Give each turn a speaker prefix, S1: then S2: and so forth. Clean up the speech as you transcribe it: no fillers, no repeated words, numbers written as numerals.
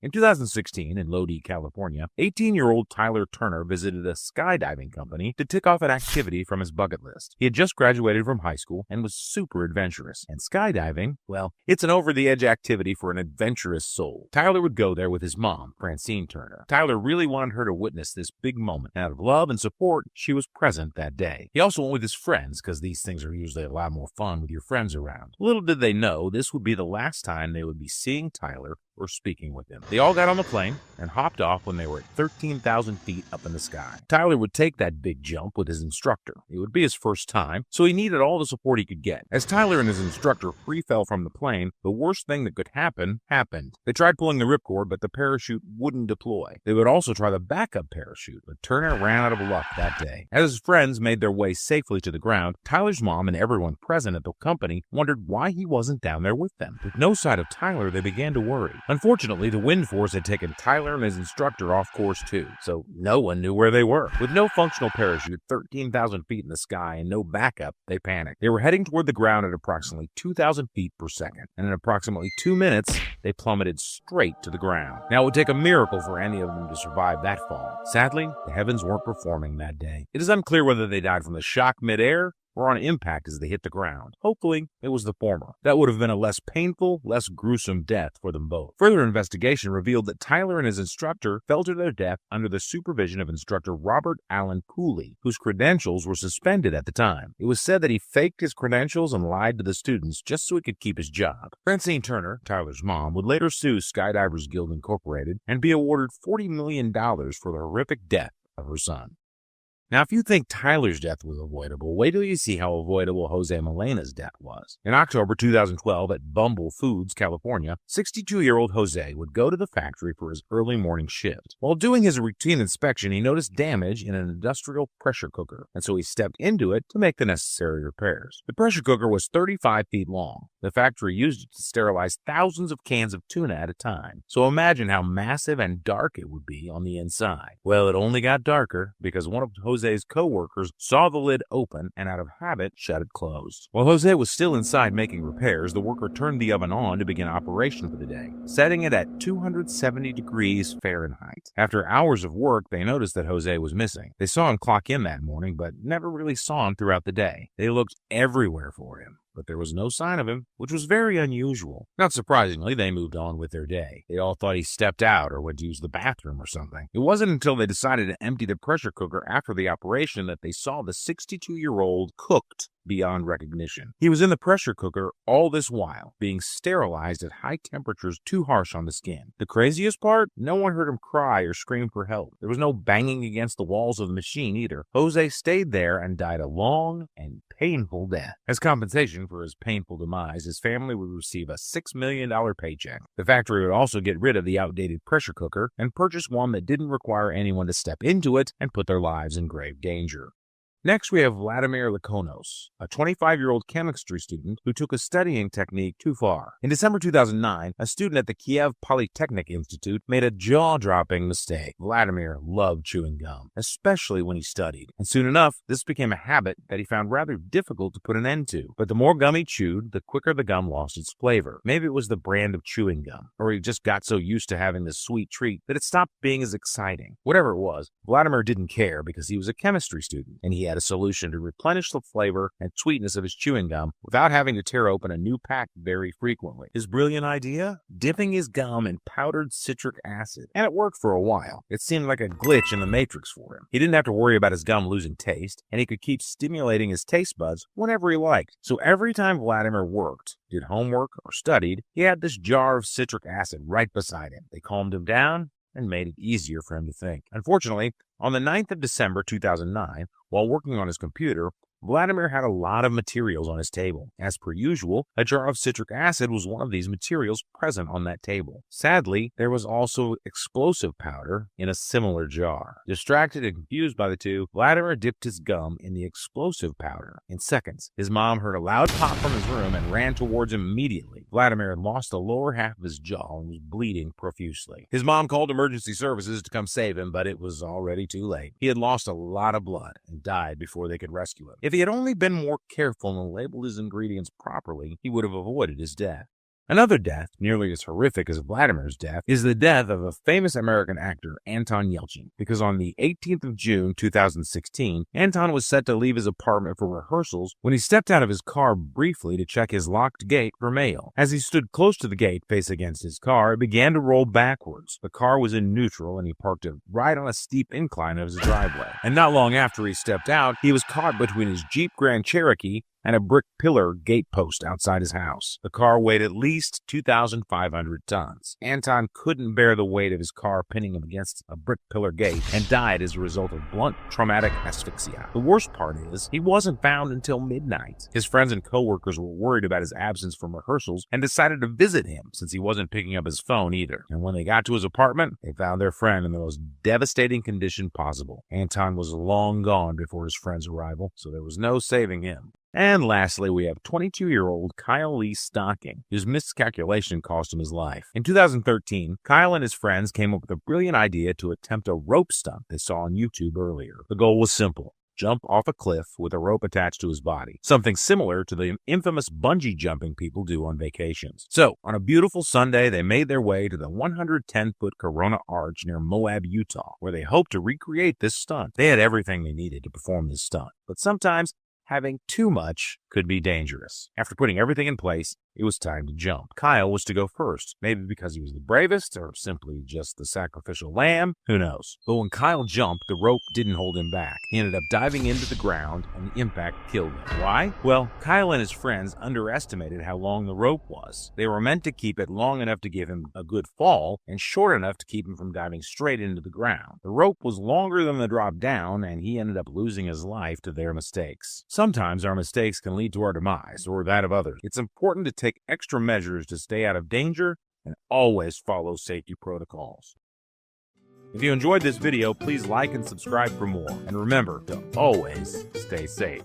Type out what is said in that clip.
S1: In 2016, in Lodi, California, 18-year-old Tyler Turner visited a skydiving company to tick off an activity from his bucket list. He had just graduated from high school and was super adventurous. And skydiving, well, it's an over-the-edge activity for an adventurous soul. Tyler would go there with his mom, Francine Turner. Tyler really wanted her to witness this big moment. And out of love and support, she was present that day. He also went with his friends, because these things are usually a lot more fun with your friends around. Little did they know, this would be the last time they would be seeing Tyler or speaking with him. They all got on the plane and hopped off when they were at 13,000 feet up in the sky. Tyler would take that big jump with his instructor. It would be his first time, so he needed all the support he could get. As Tyler and his instructor free fell from the plane, the worst thing that could happen happened. They tried pulling the ripcord, but the parachute wouldn't deploy. They would also try the backup parachute, but Turner ran out of luck that day. As his friends made their way safely to the ground, Tyler's mom and everyone present at the company wondered why he wasn't down there with them. With no sight of Tyler, they began to worry. Unfortunately, the wind force had taken Tyler and his instructor off course too, so no one knew where they were. With no functional parachute, 13,000 feet in the sky, and no backup, they panicked. They were heading toward the ground at approximately 2,000 feet per second, and in approximately 2 minutes, they plummeted straight to the ground. Now, it would take a miracle for any of them to survive that fall. Sadly, the heavens weren't performing that day. It is unclear whether they died from the shock midair or on impact as they hit the ground. Hopefully, it was the former. That would have been a less painful, less gruesome death for them both. Further investigation revealed that Tyler and his instructor fell to their death under the supervision of instructor Robert Allen Cooley, whose credentials were suspended at the time. It was said that he faked his credentials and lied to the students just so he could keep his job. Francine Turner, Tyler's mom, would later sue Skydivers Guild Incorporated and be awarded $40 million for the horrific death of her son. Now, if you think Tyler's death was avoidable, wait till you see how avoidable Jose Melena's death was. In October 2012 at Bumble Foods, California, 62-year-old Jose would go to the factory for his early morning shift. While doing his routine inspection, he noticed damage in an industrial pressure cooker, and so he stepped into it to make the necessary repairs. The pressure cooker was 35 feet long. The factory used it to sterilize thousands of cans of tuna at a time, so imagine how massive and dark it would be on the inside. Well, it only got darker because one of Jose's co-workers saw the lid open and out of habit shut it closed. While Jose was still inside making repairs, the worker turned the oven on to begin operation for the day, setting it at 270 degrees Fahrenheit. After hours of work, they noticed that Jose was missing. They saw him clock in that morning, but never really saw him throughout the day. They looked everywhere for him, but there was no sign of him, which was very unusual. Not surprisingly, they moved on with their day. They all thought he stepped out or went to use the bathroom or something. It wasn't until they decided to empty the pressure cooker after the operation that they saw the 62-year-old cooked beyond recognition. He was in the pressure cooker all this while, being sterilized at high temperatures too harsh on the skin. The craziest part? No one heard him cry or scream for help. There was no banging against the walls of the machine either. Jose stayed there and died a long and painful death. As compensation for his painful demise, his family would receive a $6 million paycheck. The factory would also get rid of the outdated pressure cooker and purchase one that didn't require anyone to step into it and put their lives in grave danger. Next, we have Vladimir Lakonos, a 25-year-old chemistry student who took a studying technique too far. In December 2009, a student at the Kiev Polytechnic Institute made a jaw-dropping mistake. Vladimir loved chewing gum, especially when he studied. And soon enough, this became a habit that he found rather difficult to put an end to. But the more gum he chewed, the quicker the gum lost its flavor. Maybe it was the brand of chewing gum, or he just got so used to having this sweet treat that it stopped being as exciting. Whatever it was, Vladimir didn't care because he was a chemistry student, and he had a solution to replenish the flavor and sweetness of his chewing gum without having to tear open a new pack very frequently. His brilliant idea? Dipping his gum in powdered citric acid. And it worked for a while. It seemed like a glitch in the matrix for him. He didn't have to worry about his gum losing taste, and he could keep stimulating his taste buds whenever he liked. So every time Vladimir worked, did homework, or studied, he had this jar of citric acid right beside him. They calmed him down and made it easier for him to think. Unfortunately, on the 9th of December 2009, while working on his computer, Vladimir had a lot of materials on his table. As per usual, a jar of citric acid was one of these materials present on that table. Sadly, there was also explosive powder in a similar jar. Distracted and confused by the two, Vladimir dipped his gum in the explosive powder. In seconds, his mom heard a loud pop from his room and ran towards him immediately. Vladimir had lost the lower half of his jaw and was bleeding profusely. His mom called emergency services to come save him, but it was already too late. He had lost a lot of blood and died before they could rescue him. If he had only been more careful and labeled his ingredients properly, he would have avoided his death. Another death, nearly as horrific as Vladimir's death, is the death of a famous American actor, Anton Yelchin, because on the 18th of June 2016, Anton was set to leave his apartment for rehearsals when he stepped out of his car briefly to check his locked gate for mail. As he stood close to the gate, face against his car, it began to roll backwards. The car was in neutral and he parked it right on a steep incline of his driveway. And not long after he stepped out, he was caught between his Jeep Grand Cherokee and a brick pillar gate post outside his house. The car weighed at least 2,500 tons. Anton couldn't bear the weight of his car pinning him against a brick pillar gate and died as a result of blunt traumatic asphyxia. The worst part is, he wasn't found until midnight. His friends and coworkers were worried about his absence from rehearsals and decided to visit him since he wasn't picking up his phone either. And when they got to his apartment, they found their friend in the most devastating condition possible. Anton was long gone before his friend's arrival, so there was no saving him. And lastly, we have 22-year-old Kyle Lee Stocking, whose miscalculation cost him his life. In 2013, Kyle and his friends came up with a brilliant idea to attempt a rope stunt they saw on YouTube earlier. The goal was simple: jump off a cliff with a rope attached to his body, something similar to the infamous bungee jumping people do on vacations. So, on a beautiful Sunday, they made their way to the 110-foot Corona Arch near Moab, Utah, where they hoped to recreate this stunt. They had everything they needed to perform this stunt, but sometimes having too much could be dangerous. After putting everything in place, it was time to jump. Kyle was to go first, maybe because he was the bravest or simply just the sacrificial lamb, who knows. But when Kyle jumped, the rope didn't hold him back. He ended up diving into the ground and the impact killed him. Why? Well, Kyle and his friends underestimated how long the rope was. They were meant to keep it long enough to give him a good fall and short enough to keep him from diving straight into the ground. The rope was longer than the drop down, and he ended up losing his life to their mistakes. Sometimes our mistakes can lead to our demise or that of others. It's important to take extra measures to stay out of danger and always follow safety protocols. If you enjoyed this video, please like and subscribe for more. And remember to always stay safe.